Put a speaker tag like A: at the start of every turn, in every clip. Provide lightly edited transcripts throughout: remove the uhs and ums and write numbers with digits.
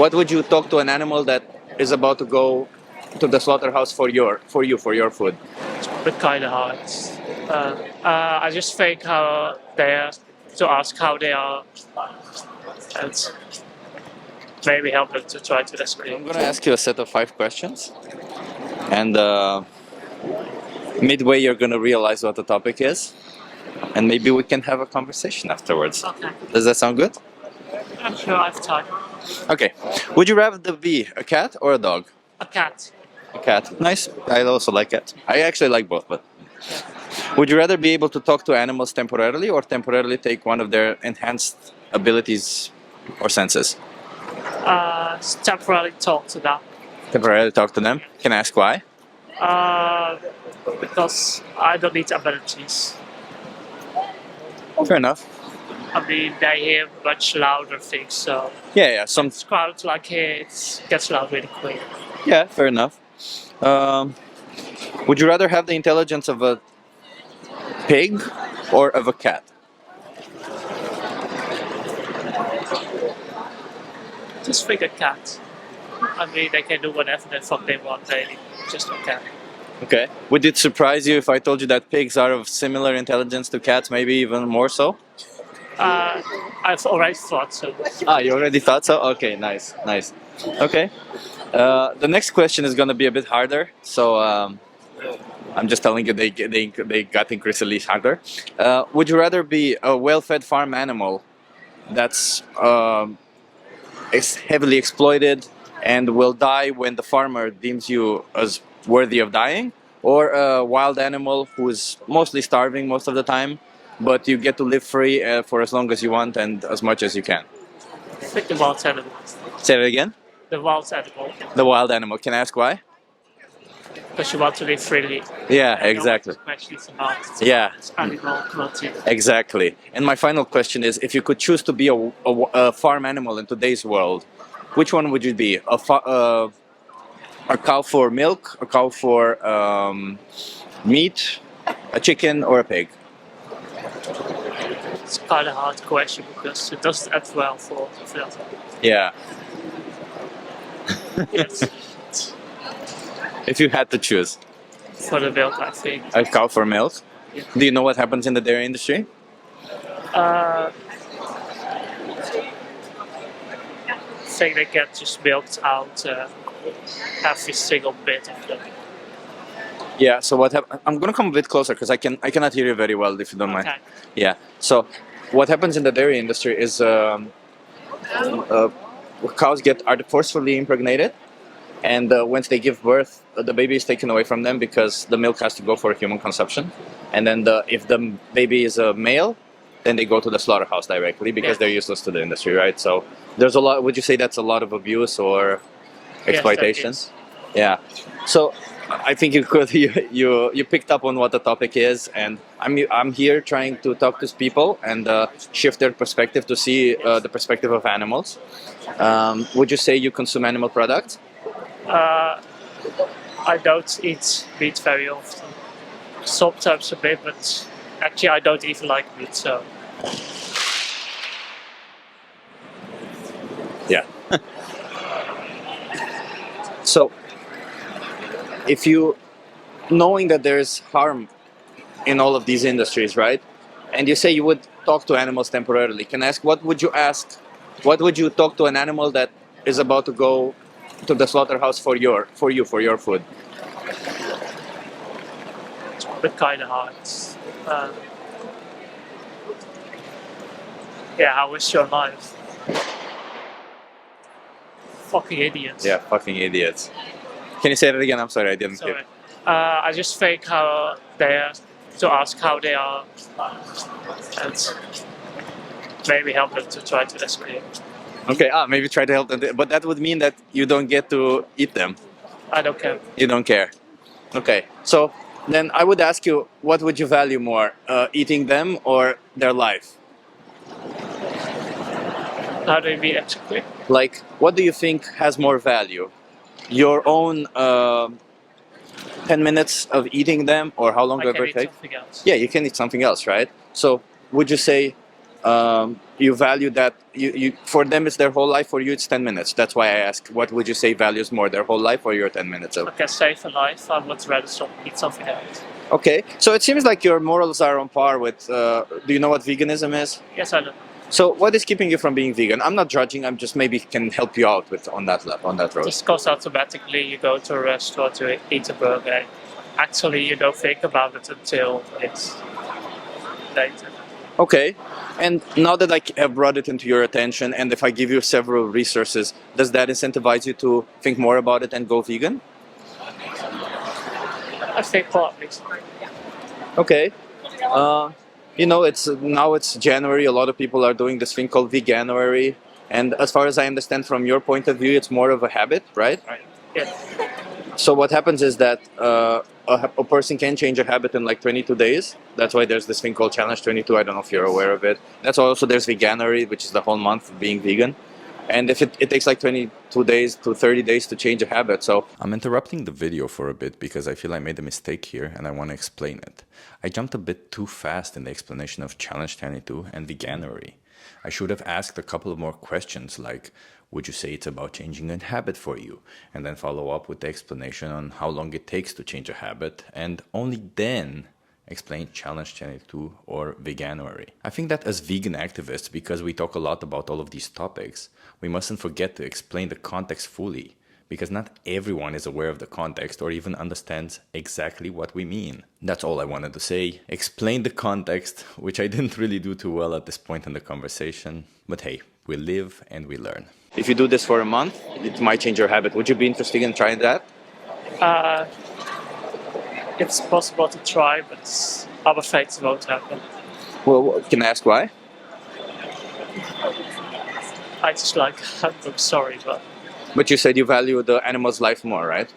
A: What would you talk to an animal that is about to go to the slaughterhouse for your food?
B: But kind of hard. I just think how they are to ask how they are and maybe help them to try to rescue.
A: I'm gonna ask you a set of 5 questions, and midway you're gonna realize what the topic is, and maybe we can have a conversation afterwards.
B: Okay.
A: Does that sound good?
B: I'm sure I have time.
A: Okay. Would you rather be a cat or a dog?
B: A cat.
A: A cat. Nice. I also like cats. I actually like both, but. Would you rather be able to talk to animals temporarily or temporarily take one of their enhanced abilities or senses?
B: Temporarily talk to them.
A: Temporarily talk to them? Can I ask why?
B: Because I don't need abilities.
A: Fair enough.
B: I mean, they hear much louder things, so
A: Yeah, some.
B: it's crowds like here, it gets loud really quick.
A: Yeah, fair enough. Would you rather have the intelligence of a pig or of a cat?
B: Just think a cat. I mean, they can do whatever the fuck they want, really. Just a cat.
A: Okay. Would it surprise you if I told you that pigs are of similar intelligence to cats, maybe even more so?
B: I've already thought so.
A: Ah, you already thought so? Okay, nice, nice. Okay. The next question is going to be a bit harder, so I'm just telling you they got increasingly harder. Would you rather be a well-fed farm animal that's is heavily exploited and will die when the farmer deems you as worthy of dying, or a wild animal who is mostly starving most of the time, but you get to live free for as long as you want and as much as you can?
B: I think the wild animal.
A: Say that again.
B: The wild animal.
A: The wild animal. Can I ask why?
B: Because you want to live freely.
A: Yeah,
B: And
A: exactly.
B: No one questions about it.
A: Yeah,
B: It's animal cruelty.
A: exactly. And my final question is, if you could choose to be a farm animal in today's world, which one would you be? A cow for milk, a cow for meat, a chicken, or a pig?
B: It's kind of hard question because it doesn't add well for that.
A: Yeah.
B: Yes,
A: If you had to choose
B: for the milk, I think.
A: a cow for milk,
B: Yeah.
A: do you know what happens in the dairy industry?
B: I think they get just milked out every single bit of them.
A: Yeah. So what happens? I'm gonna come a bit closer because I cannot hear you very well if you don't mind.
B: Okay.
A: Yeah. So what happens in the dairy industry is cows are forcefully impregnated, and once they give birth, the baby is taken away from them because the milk has to go for human consumption. And then if the baby is a male, then they go to the slaughterhouse directly because
B: Yeah.
A: they're useless to the industry, right? So there's a lot. Would you say that's a lot of abuse or exploitation?
B: Yes,
A: Yeah. So I think you picked up on what the topic is, and I'm here trying to talk to people and shift their perspective to see the perspective of animals. Would you say you consume animal products?
B: I don't eat meat very often. Sometimes a bit, but actually I don't even like meat, so
A: Yeah. So, if you, knowing that there's harm in all of these industries, right? And you say you would talk to animals temporarily. Can I ask, what would you ask? What would you talk to an animal that is about to go to the slaughterhouse for your food?
B: it's a bit kind of hard. Yeah, how is your life? Fucking idiots.
A: Yeah, fucking idiots. Can you say that again? I'm sorry, I didn't
B: Sorry.
A: hear.
B: I just think how they are to ask how they are and maybe help them to try to rescue.
A: Okay, maybe try to help them, but that would mean that you don't get to eat them.
B: I don't care.
A: You don't care. Okay, so then I would ask you, what would you value more, eating them or their life?
B: How do you mean exactly?
A: Like, what do you think has more value? Your own 10 minutes of eating them, or how long
B: I
A: ever
B: can
A: it
B: eat
A: takes?
B: something else.
A: Yeah, you can eat something else, right? So, would you say you value that you for them it's their whole life, for you it's 10 minutes. That's why I ask, what would you say values more, their whole life or your 10 minutes of?
B: Like I save a life, I would rather eat something else.
A: Okay, so it seems like your morals are on par with do you know what veganism is?
B: Yes, I know.
A: So what is keeping you from being vegan? I'm not judging, I'm just maybe can help you out with on that road.
B: Just goes automatically. You go to a restaurant to eat a burger. And actually, you don't think about it until it's later.
A: Okay, and now that I have brought it into your attention, and if I give you several resources, does that incentivize you to think more about it and go vegan?
B: I think partly.
A: Okay. You know, it's January. A lot of people are doing this thing called veganuary, and as far as I understand from your point of view, it's more of a habit, right?
B: Right. Yeah.
A: So what happens is that a person can change a habit in like 22 days. That's why there's this thing called Challenge 22. I don't know if you're aware of it. That's why also there's veganuary, which is the whole month of being vegan. And if it takes like 22 days to 30 days to change a habit. So
C: I'm interrupting the video for a bit because I feel I made a mistake here and I want to explain it. I jumped a bit too fast in the explanation of Challenge 22 and veganuary. I should have asked a couple of more questions like, would you say it's about changing a habit for you? And then follow up with the explanation on how long it takes to change a habit, and only then explain Challenge 22 or veganuary. I think that as vegan activists, because we talk a lot about all of these topics, we mustn't forget to explain the context fully, because not everyone is aware of the context or even understands exactly what we mean. That's all I wanted to say. Explain the context, which I didn't really do too well at this point in the conversation. But hey, we live and we learn.
A: if you do this for a month, it might change your habit. Would you be interested in trying that?
B: It's possible to try, but I'm afraid it won't happen.
A: Well, can I ask why?
B: I just like, I'm sorry, but
A: But you said you value the animal's life more, right?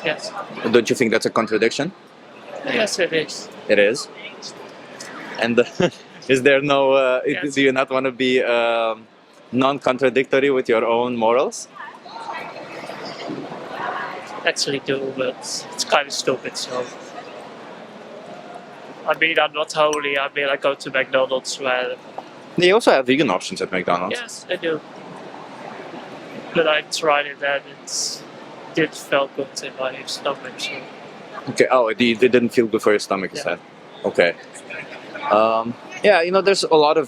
B: yes.
A: Don't you think that's a contradiction?
B: Yes, it is.
A: It is. And is there no?
B: Yes.
A: Do you not want to be non-contradictory with your own morals?
B: Actually do, but it's kind of stupid, so. I mean, I'm not holy. I mean, I go to McDonald's where.
A: They also have vegan options at McDonald's.
B: Yes, I do. But I tried it and it did feel good in my stomach, so.
A: Okay. Oh, it didn't feel good for your stomach, you
B: Yeah.
A: said. Okay. Yeah, you know, there's a lot of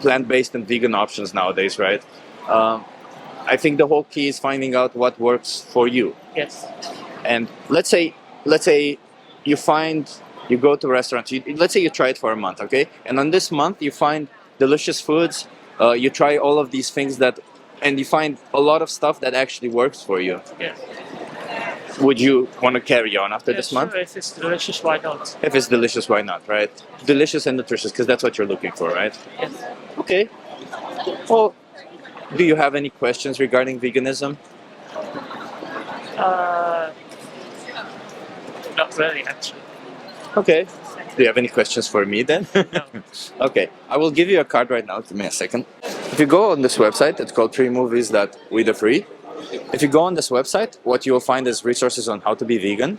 A: plant-based and vegan options nowadays, right? I think the whole key is finding out what works for you.
B: Yes.
A: And let's say you go to restaurants. Let's say you try it for a month, okay? And on this month you find delicious foods. You try all of these things and you find a lot of stuff that actually works for you.
B: Yeah.
A: Would you want to carry on after
B: Yeah,
A: this
B: sure,
A: month?
B: if it's delicious, why not?
A: If it's delicious, why not, right? Delicious and nutritious, because that's what you're looking for, right?
B: Yes.
A: Okay. Well, do you have any questions regarding veganism?
B: Not really, actually.
A: Okay. Do you have any questions for me then?
B: No.
A: Okay. I will give you a card right now. Give me a second. If you go on this website, it's called 3movies.with.free. If you go on this website, what you will find is resources on how to be vegan.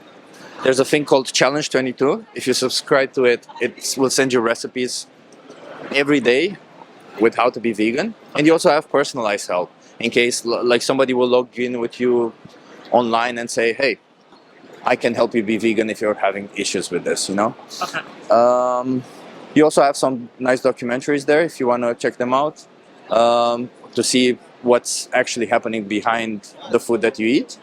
A: There's a thing called Challenge 22. If you subscribe to it, it will send you recipes every day with how to be vegan. And you also have personalized help in case like somebody will log in with you online and say, hey, I can help you be vegan if you're having issues with this, you know?
B: Okay.
A: You also have some nice documentaries there if you want to check them out to see what's actually happening behind the food that you eat.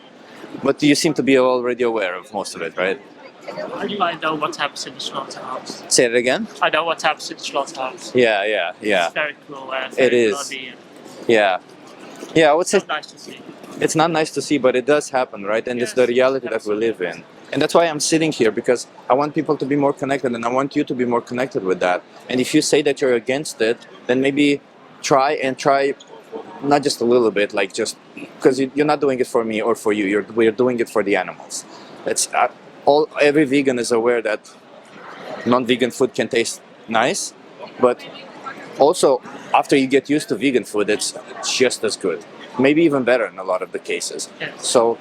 A: But you seem to be already aware of most of it, right?
B: I know what happens in the slaughterhouse.
A: Say it again?
B: I know what happens in the slaughterhouse.
A: Yeah.
B: It's very cool and very
A: is.
B: bloody. And
A: Yeah, I would say
B: it's not nice to see.
A: it's not nice to see, but it does happen, right? And it's the
B: Yes,
A: reality that we live in. And that's why I'm sitting here, because I want people to be more connected, and I want you to be more connected with that. And if you say that you're against it, then maybe try not just a little bit, like just because you're not doing it for me or for you. We're doing it for the animals. That's every vegan is aware that non-vegan food can taste nice, but also after you get used to vegan food, it's just as good, maybe even better in a lot of the cases.
B: Yes.
A: So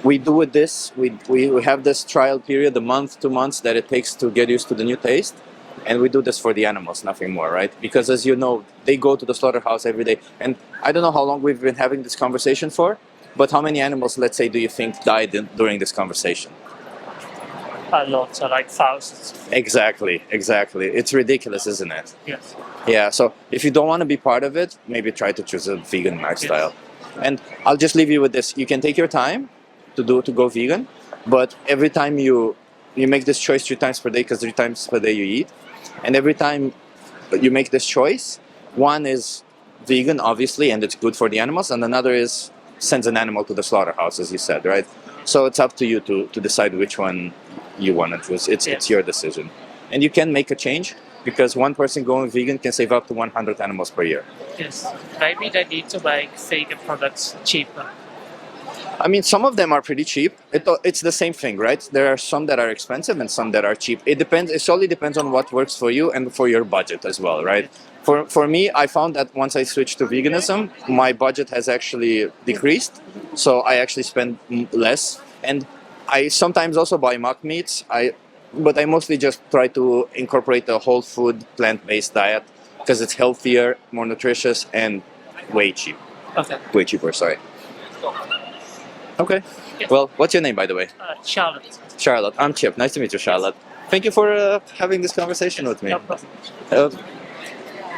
A: we do with this. We have this trial period, a month, 2 months that it takes to get used to the new taste. and we do this for the animals, nothing more, right? Because as you know, they go to the slaughterhouse every day, and I don't know how long we've been having this conversation for, but how many animals, let's say, do you think died during this conversation?
B: A lot, so like thousands.
A: Exactly. It's ridiculous, isn't it?
B: Yes.
A: Yeah, so if you don't want to be part of it, maybe try to choose a vegan lifestyle. And I'll just leave you with this. You can take your time to go vegan, but every time you make this choice 3 times per day, because 3 times per day you eat, and every time you make this choice, one is vegan, obviously, and it's good for the animals, and another is sends an animal to the slaughterhouse, as you said, right? So it's up to you to decide which one you want to choose. It's your decision. And you can make a change, because one person going vegan can save up to 100 animals per year.
B: Yes. Maybe they need to make vegan products cheaper.
A: I mean, some of them are pretty cheap. It's the same thing, right? There are some that are expensive and some that are cheap. It depends. It solely depends on what works for you and for your budget as well, right? For me, I found that once I switched to veganism, my budget has actually decreased. So I actually spend less, and I sometimes also buy mock meats. But I mostly just try to incorporate a whole food, plant-based diet because it's healthier, more nutritious, and way cheap.
B: Okay.
A: Way cheaper. Sorry. Okay.
B: Yes.
A: Well, what's your name, by the way?
B: Charlotte.
A: Charlotte. I'm Chip. Nice to meet you, Charlotte. Thank you for having this conversation with me.
B: No problem.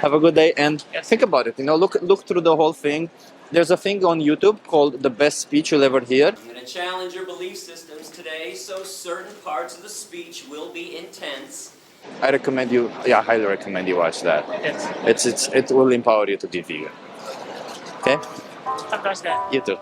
A: Have a good day, and
B: Yes.
A: think about it. Look through the whole thing. There's a thing on YouTube called "The Best Speech You'll Ever Hear."
D: I'm going to challenge your belief systems today, so certain parts of the speech will be intense.
A: I recommend you. Yeah, I highly recommend you watch that.
B: Yes.
A: It will empower you to be vegan. Okay.
B: Have a nice day.
A: You too.